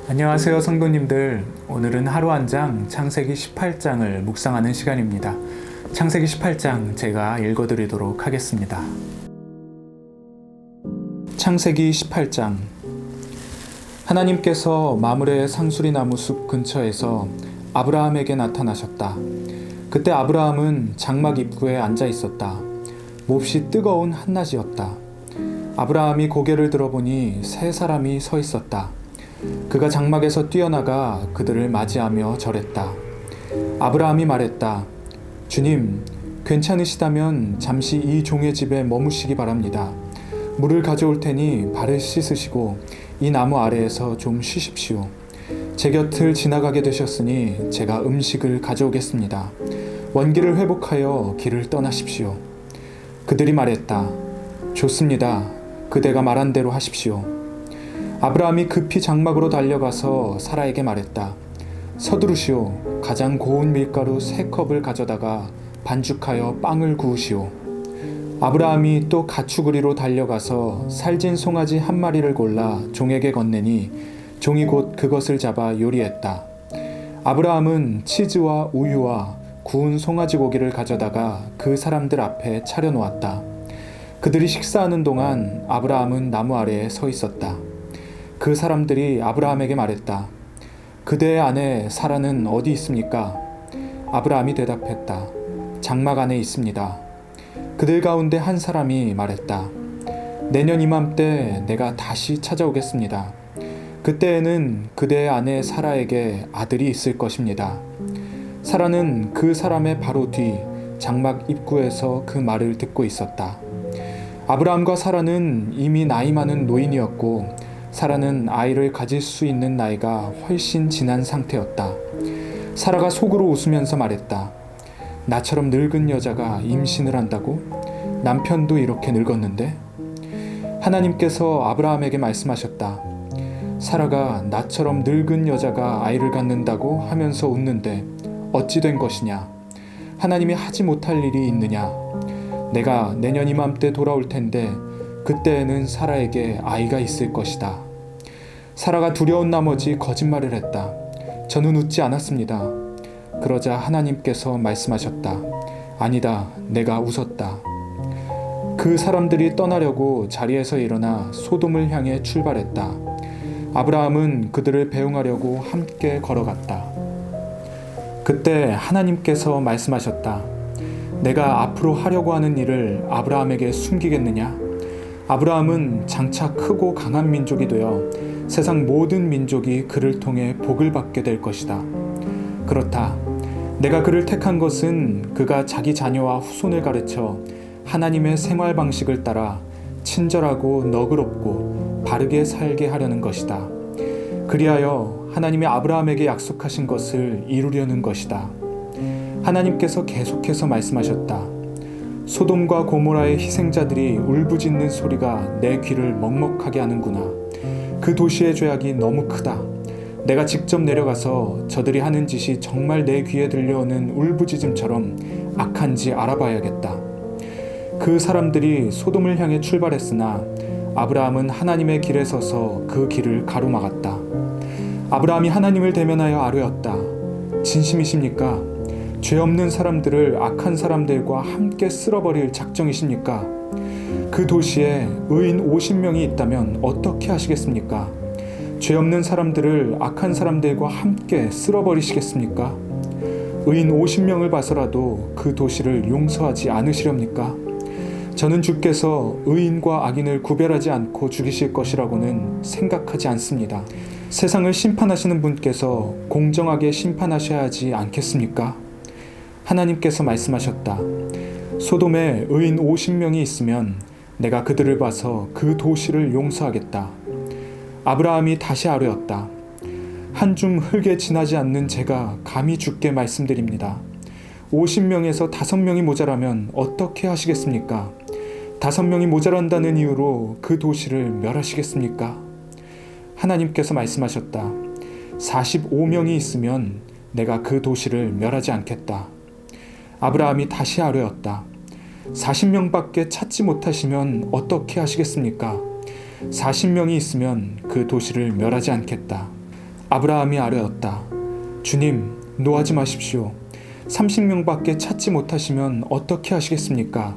안녕하세요 성도님들. 오늘은 하루 한 장 창세기 18장을 묵상하는 시간입니다. 창세기 18장 제가 읽어드리도록 하겠습니다. 창세기 18장. 하나님께서 마므레 상수리나무 숲 근처에서 아브라함에게 나타나셨다. 그때 아브라함은 장막 입구에 앉아 있었다. 몹시 뜨거운 한낮이었다. 아브라함이 고개를 들어보니 세 사람이 서 있었다. 그가 장막에서 뛰어나가 그들을 맞이하며 절했다. 아브라함이 말했다. 주님, 괜찮으시다면 잠시 이 종의 집에 머무시기 바랍니다. 물을 가져올 테니 발을 씻으시고 이 나무 아래에서 좀 쉬십시오. 제 곁을 지나가게 되셨으니 제가 음식을 가져오겠습니다. 원기를 회복하여 길을 떠나십시오. 그들이 말했다. 좋습니다. 그대가 말한 대로 하십시오. 아브라함이 급히 장막으로 달려가서 사라에게 말했다. 서두르시오. 가장 고운 밀가루 3컵을 가져다가 반죽하여 빵을 구우시오. 아브라함이 또 가축우리로 달려가서 살진 송아지 한 마리를 골라 종에게 건네니 종이 곧 그것을 잡아 요리했다. 아브라함은 치즈와 우유와 구운 송아지 고기를 가져다가 그 사람들 앞에 차려놓았다. 그들이 식사하는 동안 아브라함은 나무 아래에 서 있었다. 그 사람들이 아브라함에게 말했다. 그대의 아내 사라는 어디 있습니까? 아브라함이 대답했다. 장막 안에 있습니다. 그들 가운데 한 사람이 말했다. 내년 이맘때 내가 다시 찾아오겠습니다. 그때에는 그대의 아내 사라에게 아들이 있을 것입니다. 사라는 그 사람의 바로 뒤 장막 입구에서 그 말을 듣고 있었다. 아브라함과 사라는 이미 나이 많은 노인이었고 사라는 아이를 가질 수 있는 나이가 훨씬 지난 상태였다. 사라가 속으로 웃으면서 말했다. 나처럼 늙은 여자가 임신을 한다고? 남편도 이렇게 늙었는데? 하나님께서 아브라함에게 말씀하셨다. 사라가 나처럼 늙은 여자가 아이를 갖는다고 하면서 웃는데 어찌 된 것이냐? 하나님이 하지 못할 일이 있느냐? 내가 내년 이맘때 돌아올 텐데 그때에는 사라에게 아이가 있을 것이다. 사라가 두려운 나머지 거짓말을 했다. 저는 웃지 않았습니다. 그러자 하나님께서 말씀하셨다. 아니다, 내가 웃었다. 그 사람들이 떠나려고 자리에서 일어나 소돔을 향해 출발했다. 아브라함은 그들을 배웅하려고 함께 걸어갔다. 그때 하나님께서 말씀하셨다. 내가 앞으로 하려고 하는 일을 아브라함에게 숨기겠느냐? 아브라함은 장차 크고 강한 민족이 되어 세상 모든 민족이 그를 통해 복을 받게 될 것이다. 그렇다. 내가 그를 택한 것은 그가 자기 자녀와 후손을 가르쳐 하나님의 생활 방식을 따라 친절하고 너그럽고 바르게 살게 하려는 것이다. 그리하여 하나님이 아브라함에게 약속하신 것을 이루려는 것이다. 하나님께서 계속해서 말씀하셨다. 소돔과 고모라의 희생자들이 울부짖는 소리가 내 귀를 먹먹하게 하는구나. 그 도시의 죄악이 너무 크다. 내가 직접 내려가서 저들이 하는 짓이 정말 내 귀에 들려오는 울부짖음처럼 악한지 알아봐야겠다. 그 사람들이 소돔을 향해 출발했으나 아브라함은 하나님의 길에 서서 그 길을 가로막았다. 아브라함이 하나님을 대면하여 아뢰었다. 진심이십니까? 죄 없는 사람들을 악한 사람들과 함께 쓸어버릴 작정이십니까? 그 도시에 의인 50명이 있다면 어떻게 하시겠습니까? 죄 없는 사람들을 악한 사람들과 함께 쓸어버리시겠습니까? 의인 50명을 봐서라도 그 도시를 용서하지 않으시렵니까? 저는 주께서 의인과 악인을 구별하지 않고 죽이실 것이라고는 생각하지 않습니다. 세상을 심판하시는 분께서 공정하게 심판하셔야 하지 않겠습니까? 하나님께서 말씀하셨다. 소돔에 의인 50명이 있으면 내가 그들을 봐서 그 도시를 용서하겠다. 아브라함이 다시 아뢰었다. 한 줌 흙에 지나지 않는 제가 감히 주께 말씀드립니다. 50명에서 5명이 모자라면 어떻게 하시겠습니까? 5명이 모자란다는 이유로 그 도시를 멸하시겠습니까? 하나님께서 말씀하셨다. 45명이 있으면 내가 그 도시를 멸하지 않겠다. 아브라함이 다시 아뢰었다. 40명밖에 찾지 못하시면 어떻게 하시겠습니까? 40명이 있으면 그 도시를 멸하지 않겠다. 아브라함이 아뢰었다. 주님, 노하지 마십시오. 30명밖에 찾지 못하시면 어떻게 하시겠습니까?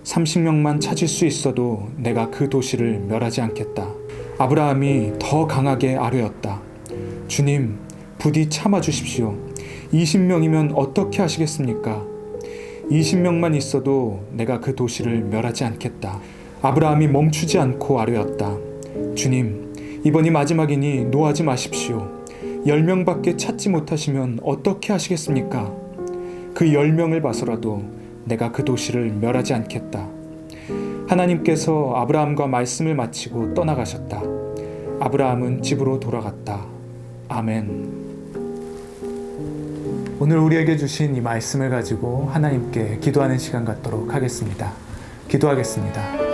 30명만 찾을 수 있어도 내가 그 도시를 멸하지 않겠다. 아브라함이 더 강하게 아뢰었다. 주님, 부디 참아주십시오. 20명이면 어떻게 하시겠습니까? 20명만 있어도 내가 그 도시를 멸하지 않겠다. 아브라함이 멈추지 않고 아뢰었다. 주님, 이번이 마지막이니 노하지 마십시오. 10명밖에 찾지 못하시면 어떻게 하시겠습니까? 그 10명을 봐서라도 내가 그 도시를 멸하지 않겠다. 하나님께서 아브라함과 말씀을 마치고 떠나가셨다. 아브라함은 집으로 돌아갔다. 아멘. 오늘 우리에게 주신 이 말씀을 가지고 하나님께 기도하는 시간 갖도록 하겠습니다. 기도하겠습니다.